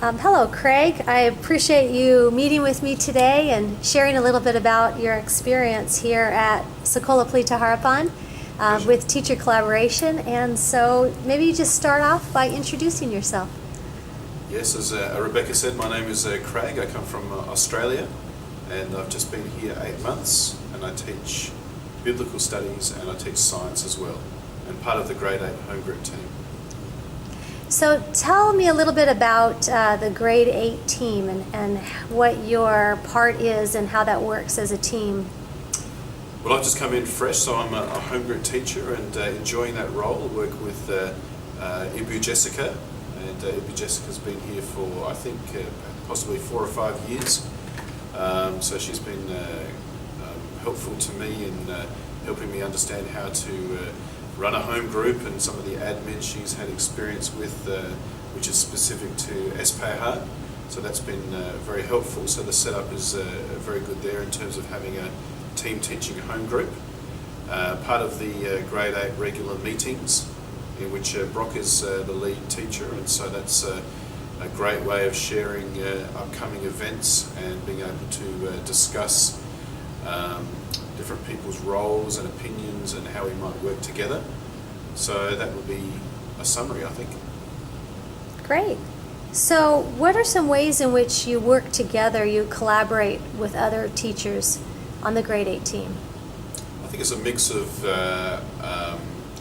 Hello, Craig. I appreciate you meeting with me today and sharing a little bit about your experience here at Sekolah Pelita Harapan with teacher collaboration. And so maybe you just start off by introducing yourself. Yes, as Rebecca said, my name is Craig. I come from Australia, and I've just been here 8 months, and I teach biblical studies and I teach science as well, and part of the grade 8 home group team. So tell me a little bit about the grade 8 team and what your part is and how that works as a team. Well, I've just come in fresh, so I'm a home group teacher and enjoying that role. I work with IDU Jessica, and IDU Jessica's been here for, I think, possibly 4 or 5 years. So she's been helpful to me in helping me understand how to run a home group and some of the admin she's had experience with, which is specific to SPH. So that's been very helpful. So the setup is very good there in terms of having a team teaching home group. Part of the grade 8 regular meetings, in which Brock is the lead teacher, and so that's a great way of sharing upcoming events and being able to discuss different people's roles and opinions and how we might work together. So that would be a summary, I think. Great. So what are some ways in which you work together, you collaborate with other teachers on the grade 8 team? I think it's a mix of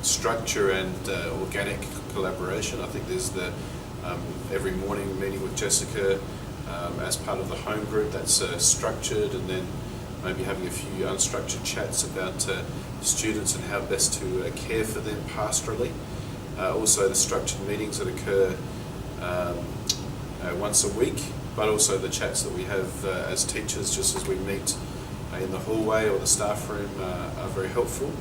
structure and organic collaboration. I think there's the every morning meeting with Jessica as part of the home group that's structured, and then maybe having a few unstructured chats about students and how best to care for them pastorally. Also the structured meetings that occur once a week, but also the chats that we have as teachers just as we meet in the hallway or the staff room are very helpful.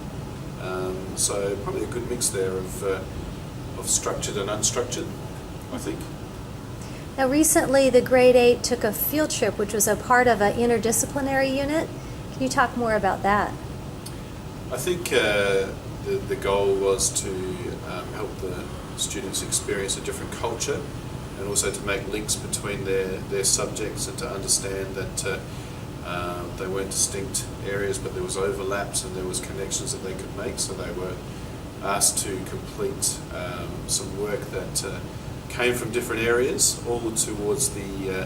So probably a good mix there of structured and unstructured, I think. Now recently the grade 8 took a field trip, which was a part of an interdisciplinary unit. Can you talk more about that? I think the goal was to help the students experience a different culture, and also to make links between their subjects and to understand that they weren't distinct areas, but there was overlaps and there was connections that they could make. So they were asked to complete some work that came from different areas, all towards the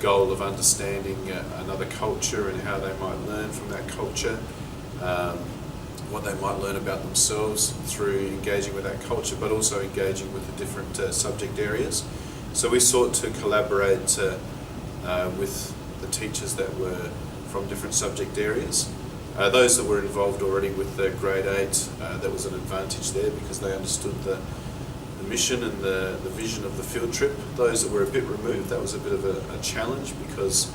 goal of understanding another culture and how they might learn from that culture, what they might learn about themselves through engaging with that culture, but also engaging with the different subject areas. So we sought to collaborate with the teachers that were from different subject areas. Those that were involved already with the grade 8, there was an advantage there because they understood the mission and the vision of the field trip. Those that were a bit removed, that was a bit of a challenge because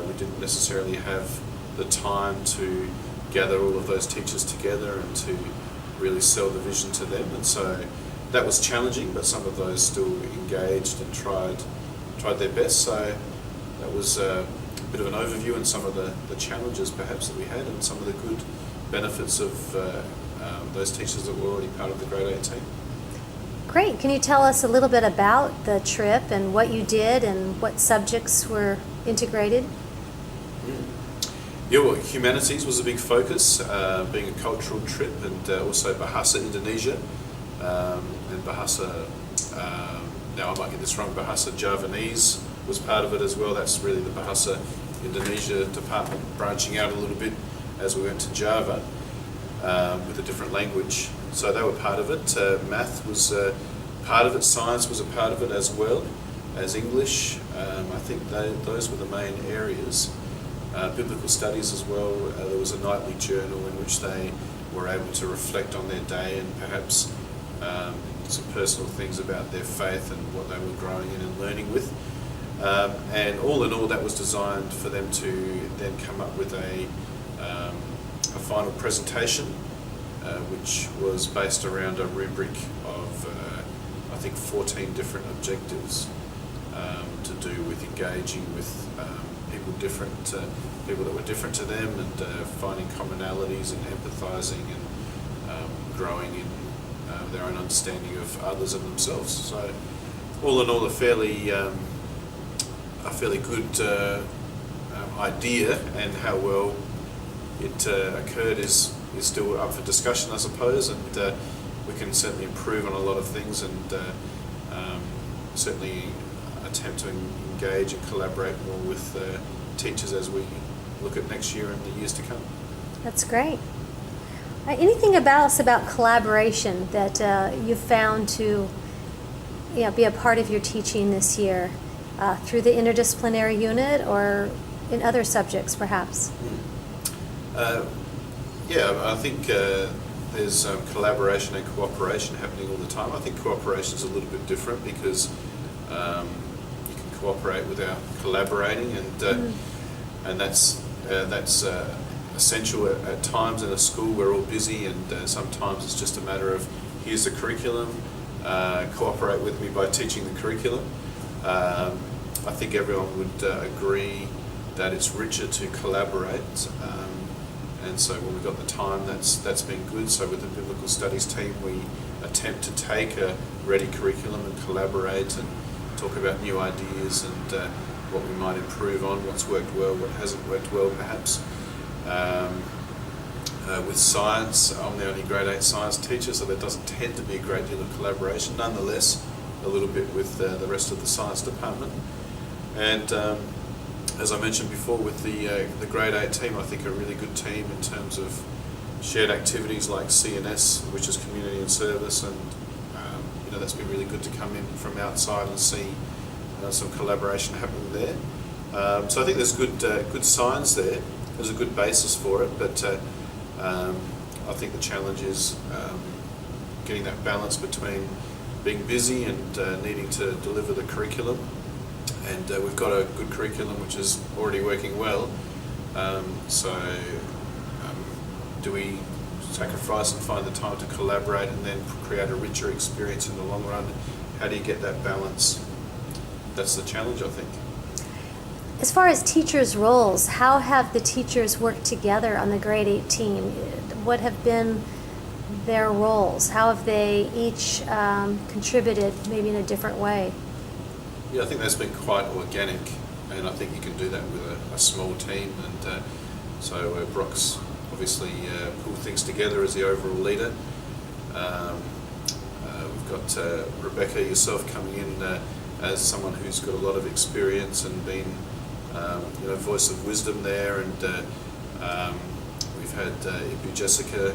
we didn't necessarily have the time to gather all of those teachers together and to really sell the vision to them, and so that was challenging, but some of those still engaged and tried their best. So that was a bit of an overview and some of the challenges perhaps that we had and some of the good benefits of those teachers that were already part of the grade 8 team. Great. Can you tell us a little bit about the trip and what you did and what subjects were integrated? Yeah, well, humanities was a big focus, being a cultural trip, and also Bahasa Indonesia, and Bahasa, now I might get this wrong, Bahasa Javanese was part of it as well. That's really the Bahasa Indonesia department branching out a little bit as we went to Java with a different language. So they were part of it. Math was part of it. Science was a part of it as well as English. I think those were the main areas. Biblical studies as well. There was a nightly journal in which they were able to reflect on their day and perhaps some personal things about their faith and what they were growing in and learning with. And all in all, that was designed for them to then come up with a final presentation, which was based around a rubric of, I think, 14 different objectives to do with engaging with people that were different to them, and finding commonalities and empathising and growing in their own understanding of others and themselves. So all in all, a fairly a fairly good idea, and how well it occurred is still up for discussion, I suppose, and we can certainly improve on a lot of things, and certainly attempt to engage and collaborate more with teachers as we look at next year and the years to come. That's great. Anything about collaboration that you've found to be a part of your teaching this year through the interdisciplinary unit or in other subjects perhaps? I think there's collaboration and cooperation happening all the time. I think cooperation is a little bit different because you can cooperate without collaborating, and that's essential at times in a school. We're all busy, and sometimes it's just a matter of, here's the curriculum, cooperate with me by teaching the curriculum. I think everyone would agree that it's richer to collaborate, and so when we've got the time, that's been good. So with the Biblical Studies team, we attempt to take a ready curriculum and collaborate and talk about new ideas and what we might improve on, what's worked well, what hasn't worked well perhaps. With science, I'm the only grade 8 science teacher, so there doesn't tend to be a great deal of collaboration. Nonetheless, a little bit with the rest of the science department. And as I mentioned before, with the grade 8 team, I think a really good team in terms of shared activities like CNS, which is community and service, and that's been really good to come in from outside and see some collaboration happening there. So I think there's good signs there. There's a good basis for it, but I think the challenge is getting that balance between being busy and needing to deliver the curriculum. And we've got a good curriculum which is already working well. Do we sacrifice and find the time to collaborate and then create a richer experience in the long run? How do you get that balance? That's the challenge, I think. As far as teachers' roles, how have the teachers worked together on the grade 8 team? What have been their roles? How have they each contributed maybe in a different way? Yeah, I think that's been quite organic, and I think you can do that with a small team. And so Brock's obviously pulled things together as the overall leader. We've got Rebecca, yourself, coming in as someone who's got a lot of experience and been voice of wisdom there, and we've had IDU Jessica,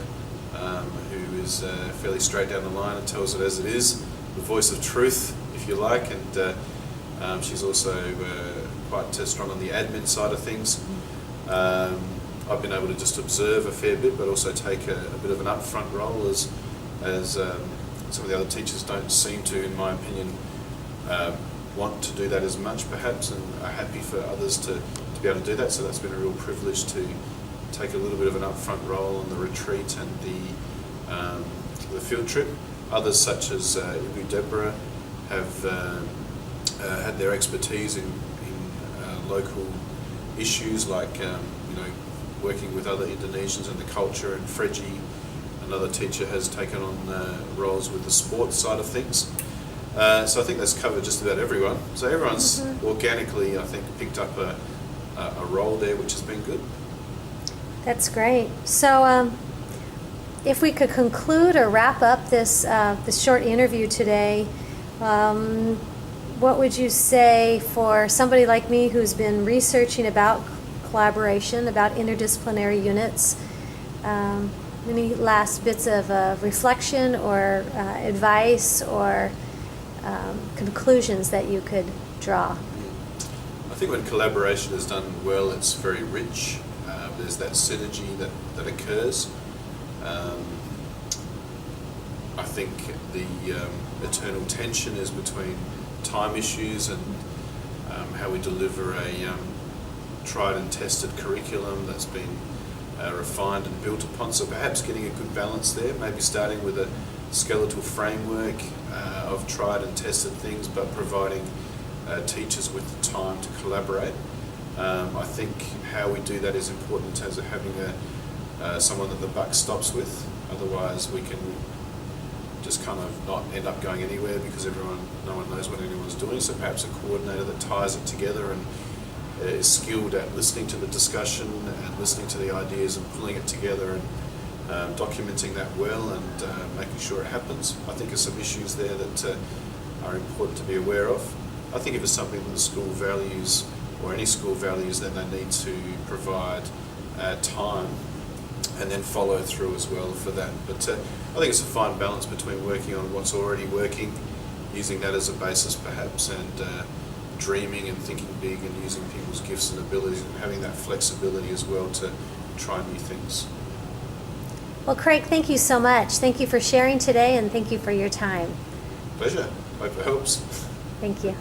who is fairly straight down the line and tells it as it is, the voice of truth, if you like, and she's also quite strong on the admin side of things. I've been able to just observe a fair bit, but also take a bit of an upfront role as some of the other teachers don't seem to, in my opinion, want to do that as much perhaps, and are happy for others to be able to do that. So that's been a real privilege to take a little bit of an upfront role on the retreat and the field trip. Others, such as Ibu Deborah, have had their expertise in local issues like working with other Indonesians and the culture, and Freji, another teacher, has taken on roles with the sports side of things. So I think that's covered just about everyone. So everyone's organically, I think, picked up a role there, which has been good. That's great. So if we could conclude or wrap up this short interview today, what would you say for somebody like me who's been researching about collaboration, about interdisciplinary units? Any last bits of reflection or advice or conclusions that you could draw? I think when collaboration is done well, it's very rich. There's that synergy that occurs. I think the eternal tension is between time issues and how we deliver a tried and tested curriculum that's been refined and built upon. So perhaps getting a good balance there, maybe starting with a skeletal framework of tried and tested things, but providing teachers with the time to collaborate. I think how we do that is important in terms of having someone that the buck stops with. Otherwise we can just kind of not end up going anywhere because no one knows what anyone's doing. So perhaps a coordinator that ties it together and is skilled at listening to the discussion and listening to the ideas and pulling it together and documenting that well and making sure it happens. I think there's some issues there that are important to be aware of. I think if it's something that the school values or any school values, then they need to provide time and then follow through as well for that. But I think it's a fine balance between working on what's already working, using that as a basis perhaps, and dreaming and thinking big and using people's gifts and abilities and having that flexibility as well to try new things. Well, Craig, thank you so much. Thank you for sharing today, and thank you for your time. Pleasure. Hope it helps. Thank you.